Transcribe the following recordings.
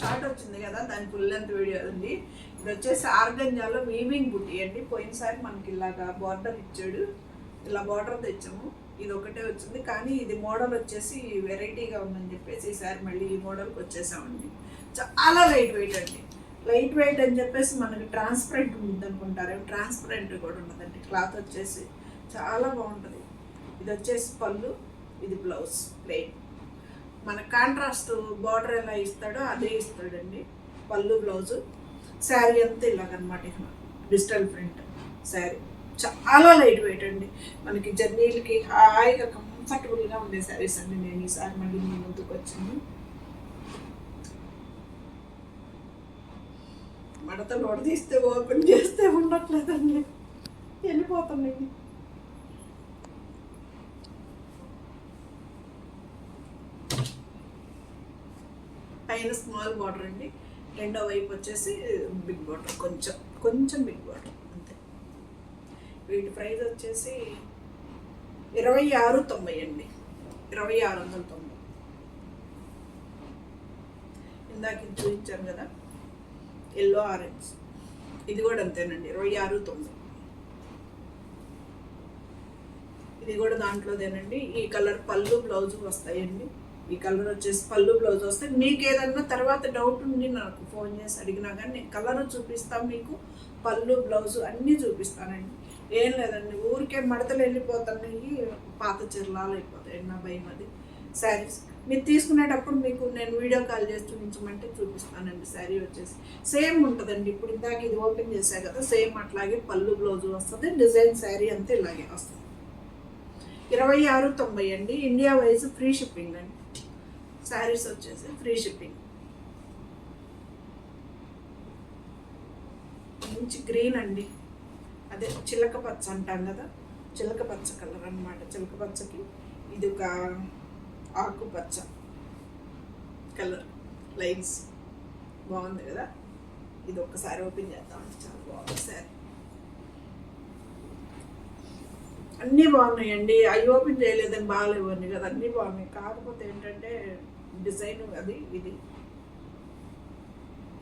Short వచ్చింది కదా, దాని ఫుల్ లెంత్ వీడియో ఉంది. ఇది వచ్చేసి ఆర్గంజాలో వీవింగ్ బుట్టి అండి. పోయినసారి మనకి ఇలాగా బార్డర్ ఇచ్చాడు, ఇలా బార్డర్ తెచ్చాము. ఇది ఒకటే వచ్చింది, కానీ ఇది మోడల్ వచ్చేసి వెరైటీగా ఉందని చెప్పేసి ఈసారి మళ్ళీ ఈ మోడల్కి వచ్చేసామండి. చాలా లైట్ వెయిట్ అండి. లైట్ వెయిట్ అని చెప్పేసి మనకి ట్రాన్స్పరెంట్ ఉంటుంది అనుకుంటారు, ట్రాన్స్పరెంట్ కూడా ఉండదండి. క్లాత్ వచ్చేసి చాలా బాగుంటుంది. ఇది వచ్చేసి పళ్ళు, ఇది బ్లౌజ్ ప్లెయిన్. మన కాంట్రాస్ట్ బార్డర్ ఎలా ఇస్తాడో అదే ఇస్తాడండి. పళ్ళు బ్లౌజు, శారీ అంతా ఇలాగనమాట. డిజిటల్ ప్రింట్ శారీ, చాలా లైట్ వెయిట్ అండి. మనకి జర్నీలకి హాయిగా కంఫర్టబుల్గా ఉండే శారీస్ అండి. నేను ఈసారి మళ్ళీ మీ ముందుకు వచ్చింది. మడతలు వడదీస్తే ఓపెన్ చేస్తే ఉండట్లేదండి, వెళ్ళిపోతున్నాయి. పైన స్మాల్ బార్డర్ అండి, రెండో వైపు వచ్చేసి బిగ్ బార్డర్, కొంచెం బిగ్ బార్డర్ అంతే. వీటి ప్రైస్ వచ్చేసి 2690 అండి, 2690. ఇందాక ఇది చూపించాను కదా ఎల్లో ఆరెంజ్, ఇది కూడా అంతేనండి 2690. ఇది కూడా దాంట్లోదేనండి. ఈ కలర్ పళ్ళు బ్లౌజు వస్తాయండి. ఈ కలర్ వచ్చేసి పళ్ళు బ్లౌజ్ వస్తే మీకు ఏదన్నా తర్వాత డౌట్ ఉండి నాకు ఫోన్ చేసి అడిగినా కానీ నేను కలర్ చూపిస్తాను, మీకు పళ్ళు బ్లౌజు అన్నీ చూపిస్తానండి. ఏం లేదండి, ఊరికే మడతలు వెళ్ళిపోతున్నాయి, పాత చీరలాలు అయిపోతాయి. నా భయం అది. శారీస్ మీరు తీసుకునేటప్పుడు మీకు నేను వీడియో కాల్ చేసి చూపించమంటే చూపిస్తానండి. శారీ వచ్చేసి సేమ్ ఉంటుందండి. ఇప్పుడు ఇందాక ఇది ఓపెన్ చేశా కదా, సేమ్ అట్లాగే పళ్ళు బ్లౌజు వస్తుంది. డిజైన్ శారీ అంతా ఇలాగే వస్తుంది. 2690 అండి. ఇండియా వైజ్ ఫ్రీ షిప్పింగ్ అండి. శారీస్ వచ్చేసి ఫ్రీ షిప్పింగ్. మంచి గ్రీన్ అండి, అదే చిలక పచ్చ అంటాం కదా, చిలక పచ్చ కలర్ అనమాట. చిలక పచ్చకి ఇది ఒక ఆకుపచ్చ కలర్ లైన్స్, బాగుంది కదా. ఇది ఒక్కసారి ఓపెన్ చేద్దామండి, చాలా బాగుంది శారీ. అన్నీ బాగున్నాయండి. అవి ఓపెన్ చేయలేదని బాగాలేవన్నీ కదా, అన్నీ బాగున్నాయి. కాకపోతే ఏంటంటే డిజైన్ అది, ఇది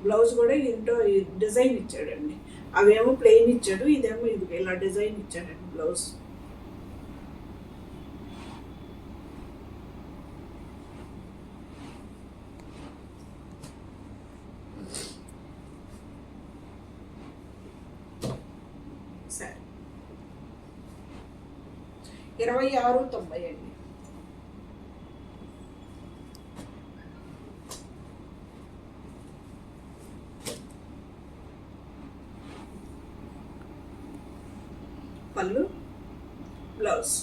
బ్లౌజ్ కూడా ఇంట్లో డిజైన్ ఇచ్చాడండి. అవేమో ప్లెయిన్ ఇచ్చాడు, ఇదేమో ఇది ఇలా డిజైన్ ఇచ్చాడండి బ్లౌజ్. సరే 2690 అండి. పళ్ళు బ్లౌజ్,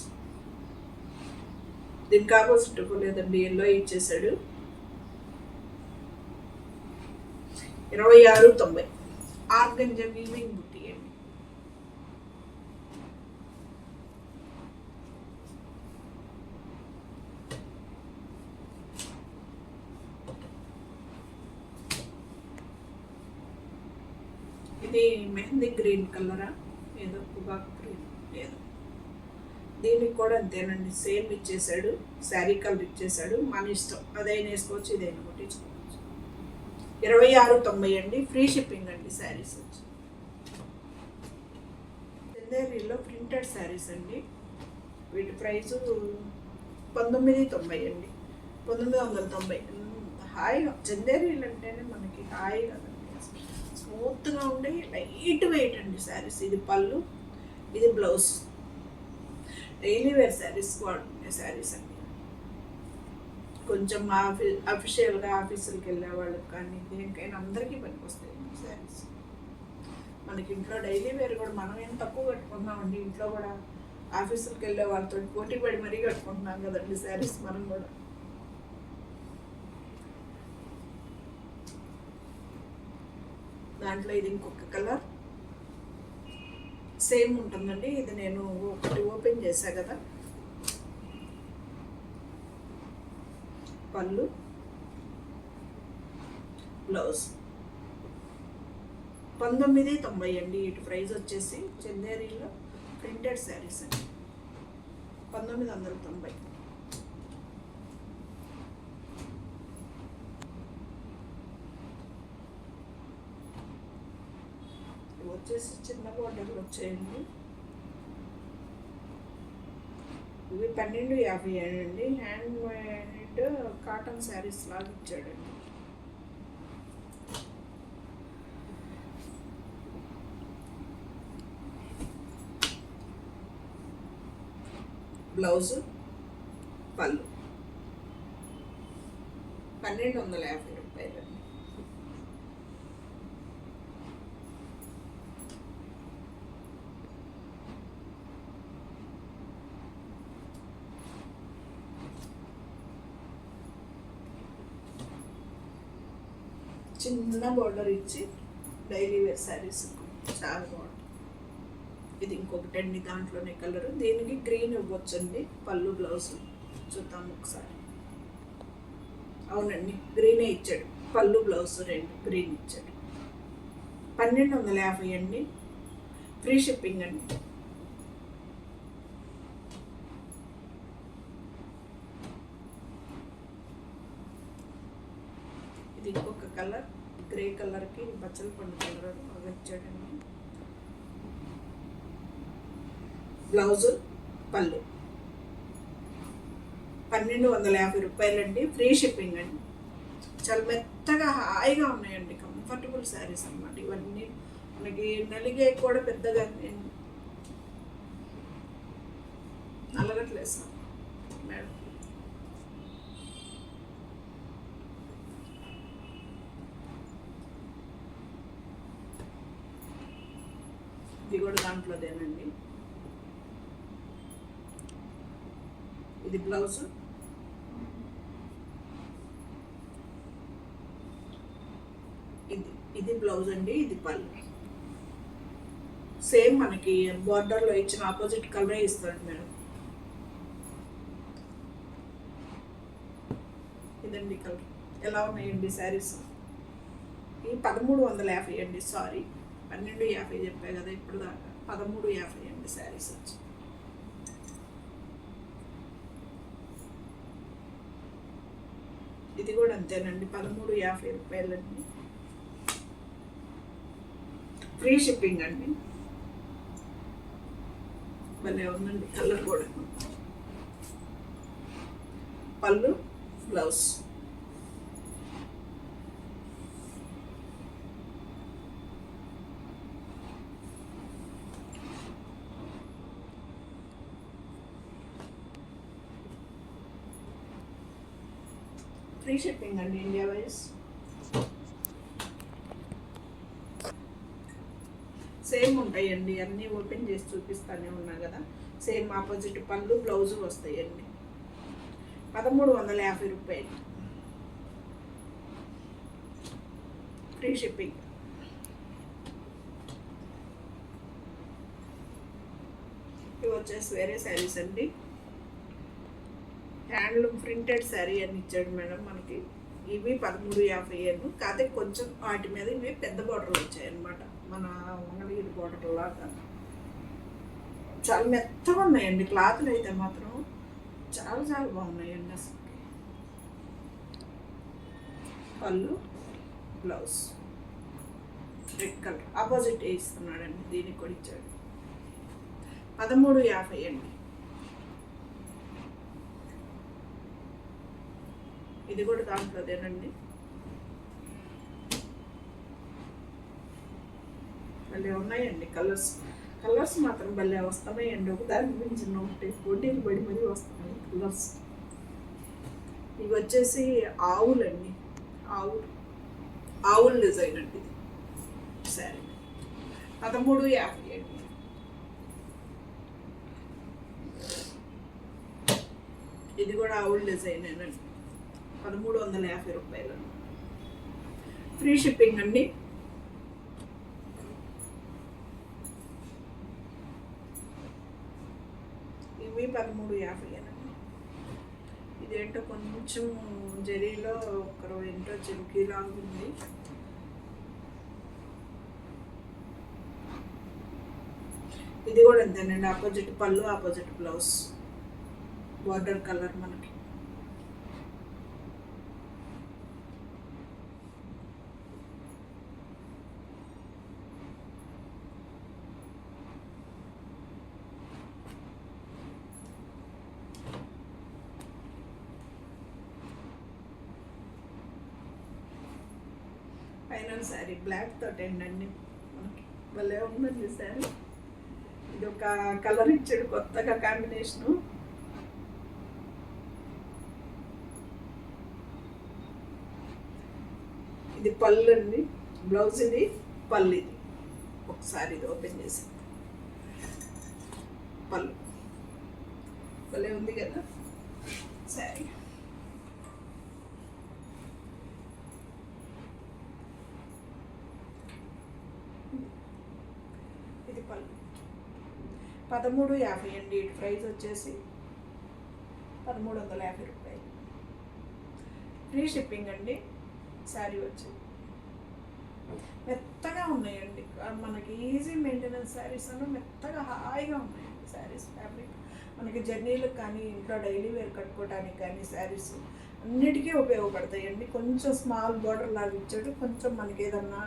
దీనికి ఆపోజిట్ లేదండి, ఎల్లో ఇచ్చేసాడు. 2690 ఆర్గంజా వీవింగ్ బుట్టి అండి. ఇది మెహందీ గ్రీన్ కలరా ఏదో, పొగాకు గ్రీన్ ఏదో. దీనికి కూడా అంతేనండి, సేమ్ ఇచ్చేసాడు. శారీ కలర్ ఇచ్చేసాడు, మన ఇష్టం. అదైనా వేసుకోవచ్చు, ఇదైనా కొట్టించుకోవచ్చు. 2690 అండి. ఫ్రీ షిప్పింగ్ అండి. శారీస్ వచ్చి చందేరీలో ప్రింటెడ్ శారీస్ అండి. వీటి ప్రైజు 1990 అండి, 1990. హాయిగా చందేరీలు అంటేనే మనకి హాయిగా స్మూత్గా ఉండి లైట్ వెయిట్ అండి శారీస్. ఇది పళ్ళు, ఇది బ్లౌజ్. డైలీ వేర్ శారీస్ వాడుకునే శారీస్ అండి. కొంచెం అఫీషియల్గా ఆఫీసులకు వెళ్ళే వాళ్ళకి కానీ దేనికైనా అందరికీ పనికొస్తాయి శారీస్. మనకి ఇంట్లో డైలీ వేర్ కూడా మనం ఏం తక్కువ కట్టుకుంటున్నామండి. ఇంట్లో కూడా ఆఫీసులకు వెళ్ళే వాళ్ళతో పోటీ పడి మరీ కట్టుకుంటున్నాం కదండి శారీస్ మనం కూడా. దాంట్లో ఇది ఇంకొక కలర్ సేమ్ ఉంటుందండి. ఇది నేను ఒకటి ఓపెన్ చేశా కదా. పళ్ళు బ్లౌజ్ 1990 అండి. ఇటు ప్రైస్ వచ్చేసి చందేరీలో ప్రింటెడ్ శారీస్ అండి 1990. వచ్చేసి చిన్న బోర్డర్లు వచ్చాయండి. ఇవి 12.50 అండి. హ్యాండ్ మేడ్ కాటన్ శారీస్ లాగా ఇచ్చాడండి. బ్లౌజు పళ్ళు 1250 రూపాయలండి. చిన్న బోర్డర్ ఇచ్చి డైలీ వేర్ శారీస్ చాలా బాగుంటుంది. ఇది ఇంకొకటి అండి, దాంట్లోనే కలర్. దీనికి గ్రీన్ ఇవ్వచ్చండి పళ్ళు బ్లౌజ్. చూద్దాం ఒకసారి. అవునండి, గ్రీనే ఇచ్చాడు. పళ్ళు బ్లౌజ్ రెండు గ్రీన్ ఇచ్చాడు. 1250 అండి. ఫ్రీ షిప్పింగ్ అండి. ఇది ఇంకొక కలర్, గ్రే కలర్కి బచ్చల పండు కలర్ అవి ఇచ్చాడండి. బ్లౌజు పళ్ళు 1250 రూపాయలండి. ఫ్రీ షిప్పింగ్ అండి. చాలా మెత్తగా హాయిగా ఉన్నాయండి, కంఫర్టబుల్ శారీస్ అన్నమాట ఇవన్నీ. మనకి నలిగే కూడా పెద్దగా నలగట్లేదు సార్ మేడం. ఇది కూడా దాంట్లోదేనండి. ఇది బ్లౌజ్, ఇది బ్లౌజ్ అండి. ఇది పళ్ళు. సేమ్ మనకి బార్డర్లో ఇచ్చిన ఆపోజిట్ కలరే ఇస్తాడు మేడం. ఇదండి కలర్. ఎలా ఉన్నాయండి శారీస్? ఈ 1350 అండి. సారీ, 1250 చెప్పా కదా ఇప్పుడు దాకా. 1350 అండి శారీస్ వచ్చి. ఇది కూడా అంతేనండి, 1350 రూపాయలండి. ఫ్రీ షిప్పింగ్ అండి. భలే ఉందండి కలర్ కూడా. పళ్ళు బ్లౌజ్. ఫ్రీ షిప్పింగ్ అండి ఇండియా వైజ్. సేమ్ ఉంటాయండి, అన్నీ ఓపెన్ చేసి చూపిస్తానే ఉన్నా కదా. సేమ్ ఆపోజిట్ పళ్ళు బ్లౌజు వస్తాయండి. 1350 రూపాయలు. Free shipping. ఇవి వచ్చేసి వేరే శారీస్ అండి. హ్యాండ్లూమ్ ప్రింటెడ్ శారీ అని ఇచ్చాడు మేడం మనకి. ఇవి 1350. కాకపోతే కొంచెం వాటి మీద ఇవి పెద్ద బార్డర్లు వచ్చాయన్నమాట, మన మంగళగిరి బార్డర్ లాగా. చాలా మెత్తగా ఉన్నాయండి క్లాత్లు అయితే మాత్రం. చాలా చాలా బాగున్నాయండి అసలు. పళ్ళు బ్లౌజ్ రెడ్ కలర్ ఆపోజిట్ ఇస్తున్నాడండి. దీనికి కూడా ఇచ్చాడు. 1350 అండి. ఇది కూడా దాంట్లోదేనండి. భలే ఉన్నాయండి కలర్స్. కలర్స్ మాత్రం భలే వస్తున్నాయండి, ఒకదాని మించిన ఒకటి పోటీలు పడి మరీ వస్తున్నాయి కలర్స్. ఇవి వచ్చేసి ఆవులండి, ఆవుల డిజైన్ అండి. ఇది సరే 1350 అండి. ఇది కూడా ఆవుల డిజైన్ అండి. 1350 రూపాయలు. ఫ్రీ షిప్పింగ్ అండి. ఇవి 1350 అండి. ఇదేంటో కొంచెం జరీలో ఒకరు ఏంటో జిమ్కీలా ఉంది. ఇది కూడా అంతేనండి, ఆపోజిట్ పళ్ళు ఆపోజిట్ బ్లౌజ్. బార్డర్ కలర్ మనకి. ఒరిజినల్ శారీ బ్లాక్ తోటి అండి మనకి భలే ఉందండి శారీ. ఇది ఒక కలర్ ఇచ్చాడు కొత్తగా కాంబినేషను. ఇది పళ్ళు అండి, బ్లౌజ్ ఇది, పళ్ళు ఇది. ఒకసారి ఇది ఓపెన్ చేసి పళ్ళు భలే ఉంది కదా శారీ. ఇది పళ్ళు 1350 అండి. ఇటు ప్రైస్ వచ్చేసి 1350 రూపాయలు. ఫ్రీ షిప్పింగ్ అండి. శారీ వచ్చి మెత్తగా ఉన్నాయండి, మనకి ఈజీ మెయింటెనెన్స్ శారీస్ అన్న మెత్తగా హాయిగా ఉన్నాయండి శారీస్. ఫ్యాబ్రిక్ మనకి జర్నీలకు కానీ ఇంట్లో డైలీ వేర్ కట్టుకోవడానికి కానీ శారీస్ అన్నిటికీ ఉపయోగపడతాయండి. కొంచెం స్మాల్ బార్డర్ లాగా ఇచ్చాడు, కొంచెం మనకి ఏదన్నా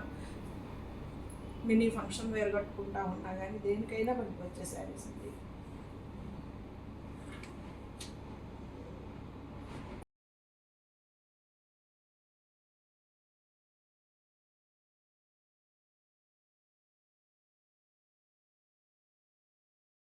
మినీ ఫంక్షన్ వేర్ కట్టుకుంటా ఉన్నా కానీ దేనికైనా పనికి వచ్చే శారీస్ అండి.